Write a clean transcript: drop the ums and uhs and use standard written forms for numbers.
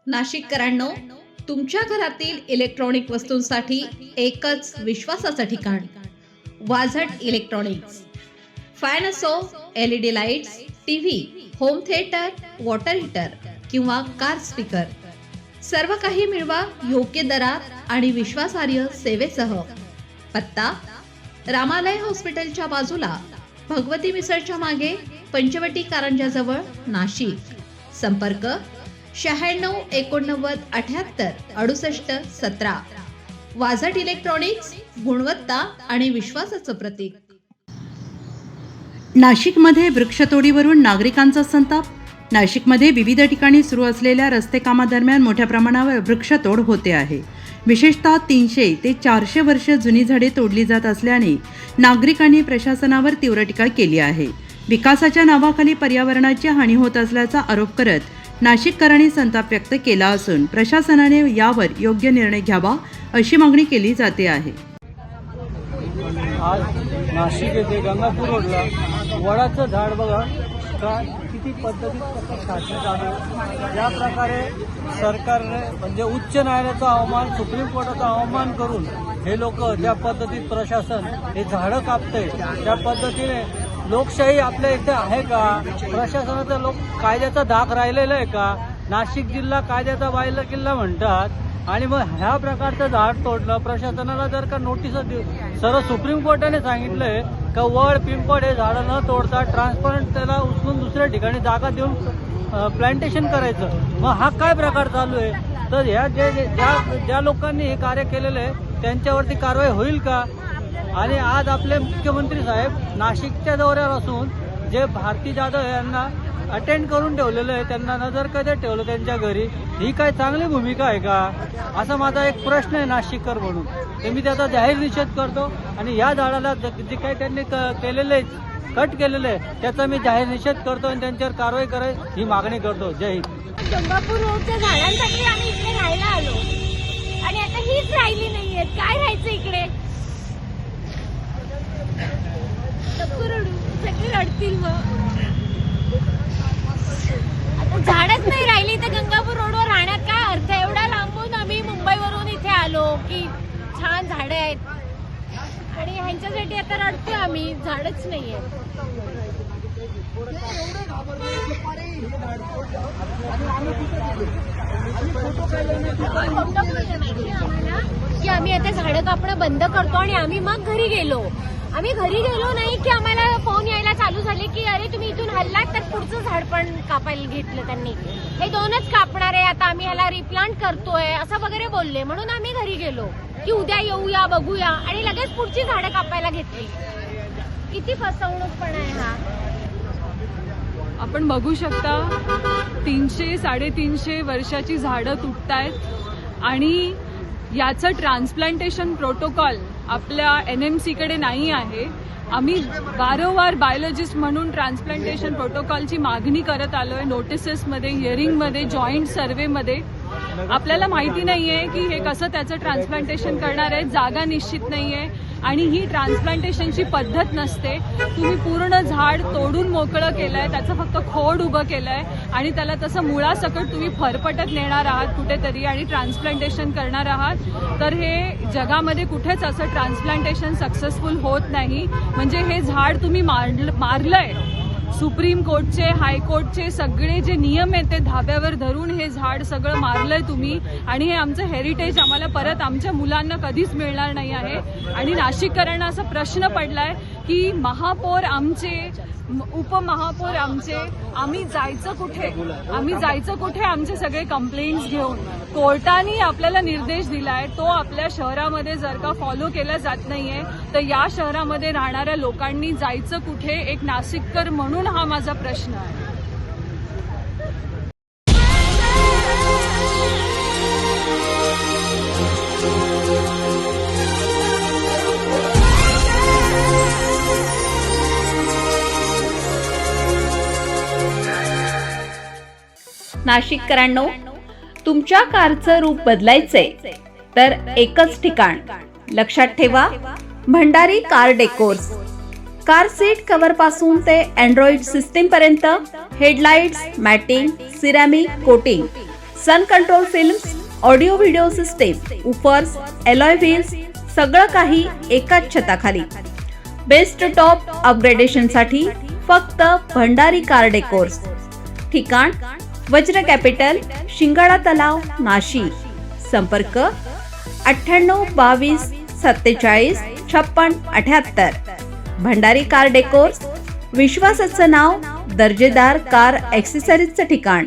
नाशिककरांनो, तुमच्या घरातील इलेक्ट्रॉनिक वस्तूंसाठी एकच विश्वासाचं ठिकाण, वाझट इलेक्ट्रॉनिक्स. फॅन असो, LED lights, TV, home theatre, water heater किंवा कार स्पीकर, सर्व काही मिळवा योग्य दरात आणि विश्वासार्ह सेवेसह. पत्ता: रामालय हॉस्पिटलच्या बाजूला, भगवती मिसळच्या मागे, पंचवटी कारंजाजवळ, नाशिक. संपर्क: 96 89 78 68 17. वाझट इलेक्ट्रॉनिक्स, गुणवत्ता आणि विश्वासाचं प्रतीक. नाशिकमध्ये वृक्षतोडीवरून नागरिकांचा संताप. नाशिकमध्ये विविध ठिकाणी सुरू असलेल्या रस्ते कामादरम्यान मोठ्या प्रमाणावर वृक्षतोड होते आहे. विशेषतः 300 ते 400 वर्ष जुनी झाडे तोडली जात असल्याने नागरिकांनी प्रशासनावर तीव्र टीका केली आहे. विकासाच्या नावाखाली पर्यावरणाची हानी होत असल्याचा आरोप करत नाशिककरांनी संताप व्यक्त केला असून प्रशासनाने यावर योग्य निर्णय घ्यावा अशी मागणी केली जाते आहे. आज नाशिक येथे गंगापूर रोडला वडाचं झाड बघा किती पद्धतीत काढण्यात आलं. या प्रकारे सरकारने म्हणजे उच्च न्यायालयाचा अवमान, सुप्रीम कोर्टाचा अवमान करून हे लोक ज्या पद्धतीत प्रशासन हे झाडं कापते, त्या पद्धतीने लोकशाही आपल्या इथे आहे का? प्रशासनाचा कायद्याचा धाक राहिलेला आहे का? नाशिक जिल्हा कायद्याचा बायला किल्ला म्हणतात आणि मग ह्या प्रकारचं झाड तोडलं. प्रशासनाला जर का नोटीस सर्व सुप्रीम कोर्टाने सांगितलंय का वड पिंपळ हे झाडं न तोडता ट्रान्सपरंट त्याला उचलून दुसऱ्या ठिकाणी जागा देऊन प्लांटेशन करायचं. मग हा काय प्रकार चालू आहे? तर ह्या ज्या लोकांनी हे कार्य केलेलं आहे त्यांच्यावरती कारवाई होईल का? आणि आज आपले मुख्यमंत्री साहेब नाशिकच्या दौऱ्यावर असून जे भारती जाधव यांना अटेंड करून ठेवलेलं आहे, त्यांना नजर कधी ठेवलं त्यांच्या घरी, ही काय चांगली भूमिका आहे का? असा माझा एक प्रश्न आहे नाशिककर म्हणून. ते मी त्याचा जाहीर निषेध करतो आणि या झाडाला जे काही त्यांनी केलेलं आहे, कट केलेलं आहे, त्याचा मी जाहीर निषेध करतो आणि त्यांच्यावर कारवाई करायची ही मागणी करतो. जय हिंद. गंगापूर रोडच्या झाडांसाठी आम्ही इकडे राहायला आलो आणि आता हीच राहिली नाहीये. काय राहायचं इकडे? सगळे रडतील. मग आता झाडच नाही राहिली तर गंगापूर रोडवर राहण्यात काय अर्थ? एवढा लांबून आम्ही मुंबईवरून इथे आलो की छान झाडं आहेत आणि ह्यांच्यासाठी आता रडतोय आम्ही. झाडच नाहीये. की आम्ही आता झाडं कापणं बंद करतो आणि आम्ही मग घरी गेलो. आम्ही घरी गेलो नाही की आम्हाला फोन यायला चालू झाले की अरे तुम्ही इथून हल्लात तर पुढचं झाड पण कापायला घेतलं त्यांनी. हे 2च कापणार आहे, आता आम्ही ह्याला रिप्लांट करतोय असं वगैरे बोलले. म्हणून आम्ही घरी गेलो की उद्या येऊया बघूया आणि लगेच पुढची झाडं कापायला घेतली. किती फसवणूकपणा आहे हा. आपण बघू शकता 300-350 वर्षाची झाडं तुटतायत आणि याचं ट्रान्सप्लांटेशन प्रोटोकॉल आपल्या NMC कडे नाही आहे. आम्ही वारंवार बायोलॉजिस्ट म्हणून ट्रान्सप्लांटेशन प्रोटोकॉलची मागणी करत आलोय. नोटिसेसमध्ये, हिअरिंगमध्ये, जॉईंट सर्व्हेमध्ये. आपल्याला माहिती नाहीये की हे कसं त्याचं ट्रान्सप्लांटेशन करणार आहे. जागा निश्चित नाहीये आणि ही ट्रान्सप्लांटेशनची पद्धत नसते. तुम्ही पूर्ण झाड तोडून मोकळं केलंय, त्याचं फक्त खोड उभं केलंय आणि त्याला तसं मुळासकट तुम्ही फरफटत नेणार आहात कुठेतरी आणि ट्रान्सप्लांटेशन करणार आहात. तर हे जगामध्ये कुठेच असं ट्रान्सप्लांटेशन सक्सेसफुल होत नाही. म्हणजे हे झाड तुम्ही मारलंय. सुप्रीम कोर्टचे, हायकोर्टचे सगळे जे नियम आहेत ते धाब्यावर धरून हे झाड सगळं मारलंय तुम्ही आणि हे आमचं हेरिटेज आम्हाला परत आमच्या मुलांना कधीच मिळणार नाही आहे. आणि नाशिककरांना असा प्रश्न पडलाय की महापौर आमचे, उपमहापौर आमचे, आम्ही जायचं कुठे? आमचे सगळे कंप्लेंट्स घेऊन कोर्टाने आपल्याला निर्देश दिलाय, तो आपल्या शहरामध्ये जर का फॉलो केला जात नाहीये तर या शहरामध्ये राहणाऱ्या लोकांनी जायचं कुठे? एक नाशिककर म्हणून हा माझा प्रश्न आहे. नाशिककरांनो, तुमच्या कारचं रूप बदलायचंय तर एकच ठिकाण. लक्षात ठेवा, Bhandari car decors. Car seat cover पासून ते अँड्रॉइड सिस्टीम पर्यंत, headlights, matting, ceramic coating, sun control films, audio video system, woofers, alloy wheels, सगळं काही एकाच छताखाली. बेस्ट टॉप अपग्रेडेशनसाठी फक्त भंडारी कार डेकोर्स. ठिकाण वज्र कॅपिटल, शिंगाडा तलाव, नाशिक. संपर्क 98 22 47 56 78. भंडारी कार डेकोर्स, विश्वासाचं नाव, दर्जेदार कार ॲक्सेसरीजचं ठिकाण.